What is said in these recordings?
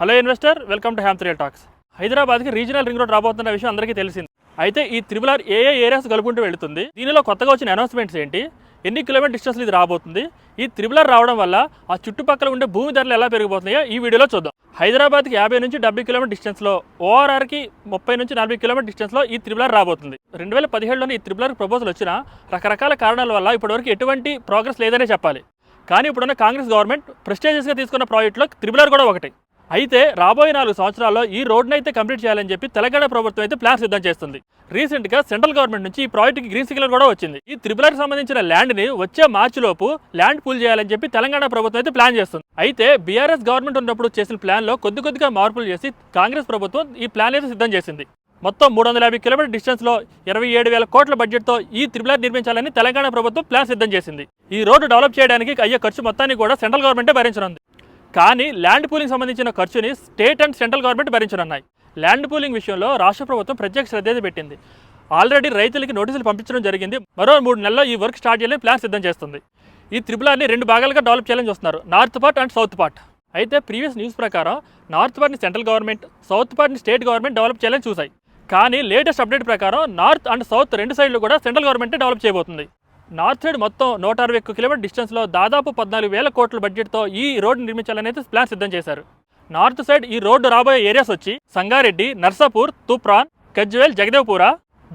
Hello investor, welcome to హ్యామ్3 talks. హైదరాబాద్కి regional ring road రాబోతున్న విషయం అందరికీ తెలిసింది. అయితే ఈ త్రిబుల్ ఆర్ ఏ ఏరియాస్ కలుపుకుంటూ వెళుతుంది. దీనిలో కొత్తగా వచ్చిన అనౌన్స్మెంట్స్ ఏంటి, ఎన్ని కిలోమీటర్ డిస్టెన్స్లో ఇది రాబోతుంది, ఈ త్రిబుల్ ఆర్ రావడం వల్ల ఆ చుట్టుపక్కల ఉండే భూమి ధరలు ఎలా పెరిగిపోతున్నాయో ఈ వీడియోలో చూద్దాం. హైదరాబాద్కి 50 నుంచి 70 కిలోమీటర్ డిస్టెన్స్లో, ఓఆర్ఆర్కి 30 నుంచి 40 కిలోమీటర్ డిస్టెన్స్లో ఈ త్రిబుల్ ఆర్ రాబోతుంది. 2017లోనే ఈ త్రిబుల్ ఆర్ ప్రపోజల్ వచ్చిన రకరకాల కారణాల వల్ల ఇప్పటివరకు ఎటువంటి ప్రోగ్రెస్ లేదనే చెప్పాలి. కానీ ఇప్పుడున్న కాంగ్రెస్ గవర్నమెంట్ ప్రెస్టేజియస్గా తీసుకున్న ప్రాజెక్టులో త్రిబుల్ ఆర్ కూడా ఒకటి. అయితే రాబోయే 4 సంవత్సరాల్లో ఈ రోడ్ని అయితే కంప్లీట్ చేయాలని చెప్పి తెలంగాణ ప్రభుత్వం అయితే ప్లాన్ సిద్ధం చేస్తుంది. రీసెంట్గా సెంట్రల్ గవర్నమెంట్ నుంచి ఈ ప్రాజెక్ట్కి గ్రీన్ సిగ్నల్ కూడా వచ్చింది. ఈ త్రిబుల్ ఆర్కి సంబంధించిన ల్యాండ్ని వచ్చే మార్చి లోపు ల్యాండ్ పూల్ చేయాలని చెప్పి తెలంగాణ ప్రభుత్వం అయితే ప్లాన్ చేస్తుంది. అయితే బీఆర్ఎస్ గవర్నమెంట్ ఉన్నప్పుడు చేసిన ప్లాన్లో కొద్దిగా మార్పులు చేసి కాంగ్రెస్ ప్రభుత్వం ఈ ప్లాన్ అయితే సిద్ధం చేసింది. మొత్తం 350 కిలోమీటర్ డిస్టెన్స్లో 27,000 కోట్ల బడ్జెట్తో ఈ త్రిబుల్ ఆర్ నిర్మించాలని తెలంగాణ ప్రభుత్వం ప్లాన్ సిద్ధం చేసింది. ఈ రోడ్డు డెవలప్ చేయడానికి అయ్యే ఖర్చు మొత్తాన్ని కూడా సెంట్రల్ గవర్నమెంటే భరించనుంది. కానీ ల్యాండ్ పూలింగ్ సంబంధించిన ఖర్చుని స్టేట్ అండ్ సెంట్రల్ గవర్నమెంట్ భరించనున్నాయి. ల్యాండ్ పూలింగ్ విషయంలో రాష్ట్ర ప్రభుత్వం ప్రత్యేక శ్రద్ధ పెట్టింది. ఆల్రెడీ రైతులకి నోటీసులు పంపించడం జరిగింది. మరో 3 నెలల్లో ఈ వర్క్ స్టార్ట్ చేయాలని ప్లాన్ సిద్ధం చేస్తుంది. ఈ త్రిబుల్ ఆర్ని 2 భాగాలుగా డెవలప్ చేయాలని చూస్తున్నారు, north part and south part. అయితే ప్రీవియస్ న్యూస్ ప్రకారం నార్త్ పార్ట్ని సెంట్రల్ గవర్నమెంట్, సౌత్ పార్ట్ని స్టేట్ గవర్నమెంట్ డెవలప్ చేయాలని చూసాయి. కానీ లేటెస్ట్ అప్డేట్ ప్రకారం నార్త్ అండ్ సౌత్ 2 సైడ్లు కూడా సెంట్రల్ గవర్నమెంటే డెవలప్ చేయబోతుంది. నార్త్ సైడ్ మొత్తం 161 కిలోమీటర్ డిస్టెన్స్లో దాదాపు 14,000 కోట్ల బడ్జెట్తో ఈ రోడ్డు నిర్మించాలని అయితే ప్లాన్ సిద్ధం చేశారు. నార్త్ సైడ్ ఈ రోడ్డు రాబోయే ఏరియాస్ వచ్చి సంగారెడ్డి, నర్సాపూర్, తూప్రాన్, గజ్వేల్, జగదేవ్పుర,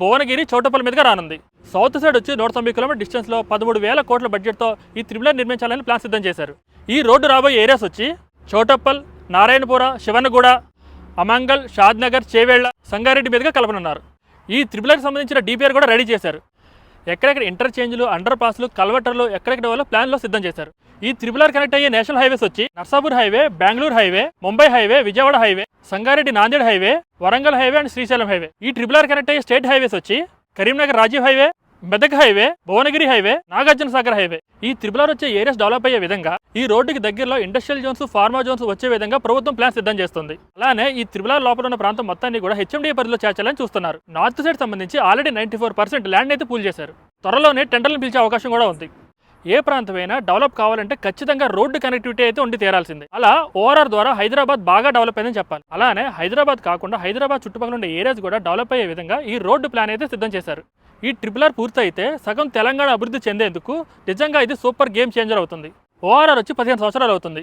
భువనగిరి, చౌటపల్లి మీదుగా రానుంది. సౌత్ సైడ్ వచ్చి 190 కిలోమీటర్ డిస్టెన్స్లో 13,000 కోట్ల బడ్జెట్తో ఈ త్రిబుల్ ఆర్ నిర్మించాలని ప్లాన్ సిద్ధం చేశారు. ఈ రోడ్డు రాబోయే ఏరియాస్ వచ్చి చౌటప్పల్, నారాయణపుర, శివనగూడ, అమంగల్, షాద్నగర్, చేవేళ్ల, సంగారెడ్డి మీదుగా కలపనున్నారు. ఈ త్రిబుల్ ఆర్కి సంబంధించిన డిపిఆర్ కూడా రెడీ చేశారు. ఎక్కడెక్కడ ఇంటర్చేంజ్లు, అండర్ పాస్లు, కల్వర్టర్లు ఎక్కడెక్కడ వాళ్ళు ప్లాన్లో సిద్ధం చేశారు. ఈ త్రిబుల్ ఆర్ కనెక్ట్ అయ్యే నేషనల్ హైవేస్ వచ్చి Narsapur highway, Bengaluru highway, Mumbai highway, Vijayawada highway, Sangareddy Nanded highway, Warangal highway and Srisailam highway. ఈ ట్రిబుల్ ఆర్ కనెక్ట్ అయ్యే స్టేట్ హైవేస్ వచ్చి Karimnagar Rajiv highway, Medak highway, Bhuvanagiri highway, Nagarjuna Sagar highway. ఈ త్రిబుల్ ఆర్ వచ్చే ఏరియాస్ డెవలప్ అయ్యే విధంగా ఈ రోడ్డుకి దగ్గరలో ఇండస్ట్రియల్ జోన్స్, ఫార్మా జోన్స్ వచ్చే విధంగా ప్రభుత్వం ప్లాన్ సిద్ధం చేస్తుంది. అలానే ఈ త్రిబుల్ ఆర్ లోపల ఉన్న ప్రాంతం మొత్తాన్ని కూడా హెచ్ఎండిఏ పరిధిలో చేర్చాలని చూస్తున్నారు. నార్త్ సైడ్ సంబంధించి ఆల్రెడీ 94% ల్యాండ్ అయితే పూల్ చేశారు. త్వరలోనే టెండర్లను పిలిచే అవకాశం కూడా ఉంది. ఏ ప్రాంతమైనా డెవలప్ కావాలంటే ఖచ్చితంగా రోడ్డు కనెక్టివిటీ అయితే ఉండి తీరాల్సిందే. అలా ఓఆర్ఆర్ ద్వారా హైదరాబాద్ బాగా డెవలప్ అయిందని చెప్పాలి. అలానే హైదరాబాద్ కాకుండా హైదరాబాద్ చుట్టుపక్కల ఉండే ఏరియాస్ కూడా డెవలప్ అయ్యే విధంగా ఈ రోడ్డు ప్లాన్ అయితే సిద్ధం చేశారు. ఈ ట్రిపుల్ ఆర్ పూర్తయితే సగం తెలంగాణ అభివృద్ధి చెందేందుకు నిజంగా ఇది సూపర్ గేమ్ చేంజర్ అవుతుంది. ఓఆర్ఆర్ వచ్చి 15 సంవత్సరాలు అవుతుంది.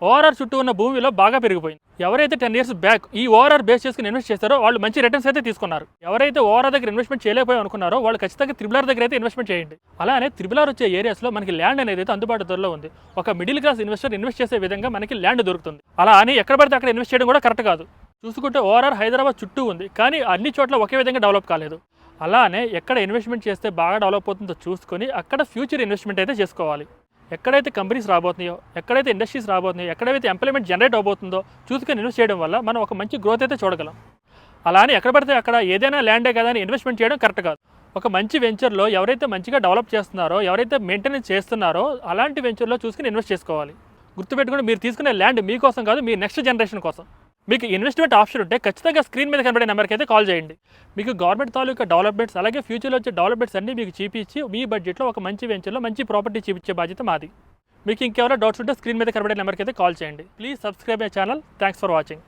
ఓఆర్ఆర్ చుట్టూ ఉన్న భూమిలో బాగా పెరిగిపోయింది. ఎవరైతే 10 years బ్యాక్ ఈ ఓఆర్ఆర్ బేస్ చేసుకుని ఇన్వెస్ట్ చేస్తారో వాళ్ళు మంచి రిటర్న్స్ అయితే తీసుకున్నారు. ఎవరైతే ఓఆర్ఆర్ దగ్గర ఇన్వెస్ట్మెంట్ చేయలేకపోయి అనుకున్నారో వాళ్ళు ఖచ్చితంగా త్రిబుల్ ఆర్ దగ్గర అయితే ఇన్వెస్ట్మెంట్ చేయండి. అలానే త్రిబుల్ ఆర్ వచ్చే ఏరియాస్లో మనకి ల్యాండ్ అనేది అయితే అందుబాటు ధరలో ఉంది. ఒక మిడిల్ క్లాస్ ఇన్వెస్టర్ ఇన్వెస్ట్ చేసే విధంగా మనకి ల్యాండ్ దొరుకుతుంది. అలా అని ఎక్కడ పడితే అక్కడ ఇన్వెస్ట్ చేయడం కూడా కరెక్ట్ కాదు. చూసుకుంటే ఓఆర్ఆర్ హైదరాబాద్ చుట్టూ ఉంది, కానీ అన్ని చోట్ల ఒకే విధంగా డెవలప్ కాలేదు. అలానే ఎక్కడ ఇన్వెస్ట్మెంట్ చేస్తే బాగా డెవలప్ అవుతుందో చూసుకొని అక్కడ ఫ్యూచర్ ఇన్వెస్ట్మెంట్ అయితే చేసుకోవాలి. ఎక్కడైతే కంపెనీస్ రాబోతున్నాయో, ఎక్కడైతే ఇండస్ట్రీస్ రాబోతున్నాయో, ఎక్కడైతే ఎంప్లాయ్మెంట్ జనరేట్ అవబోతుందో చూసుకొని ఇన్వెస్ట్ చేయడం వల్ల మనం ఒక మంచి గ్రోత్ అయితే చూడగలం. అలానే ఎక్కడ పడితే అక్కడ ఏదైనా ల్యాండే కదా అని ఇన్వెస్ట్మెంట్ చేయడం కరెక్ట్ కాదు. ఒక మంచి వెంచర్లో ఎవరైతే మంచిగా డెవలప్ చేస్తున్నారో, ఎవరైతే మెయింటెనెన్స్ చేస్తున్నారో అలాంటి వెంచర్లో చూసుకుని ఇన్వెస్ట్ చేసుకోవాలి. గుర్తుపెట్టుకుని మీరు తీసుకునే ల్యాండ్ మీకోసం కాదు, మీ నెక్స్ట్ జనరేషన్ కోసం. మీకు ఇన్వెస్ట్మెంట్ ఆప్షన్ ఉంటే ఖచ్చితంగా స్క్రీన్ మీద కనబడే నెంబర్కి అయితే కాల్ చేయండి. మీకు గవర్నమెంట్ తాలూకా డెవలప్మెంట్స్, అలాగే ఫ్యూచర్లో వచ్చే డెవలప్మెంట్స్ అన్నీ మీకు చూపించి మీ బడ్జెట్లో ఒక మంచి వెంచర్లో మంచి ప్రాపర్టీ చూపించే బాధ్యత మాది. మీకు ఇంకెవరో డౌట్స్ ఉంటే స్క్రీన్ మీద కనబడే నెంబర్కి అయితే కాల్ చేయండి. Please subscribe my channel. Thanks for watching.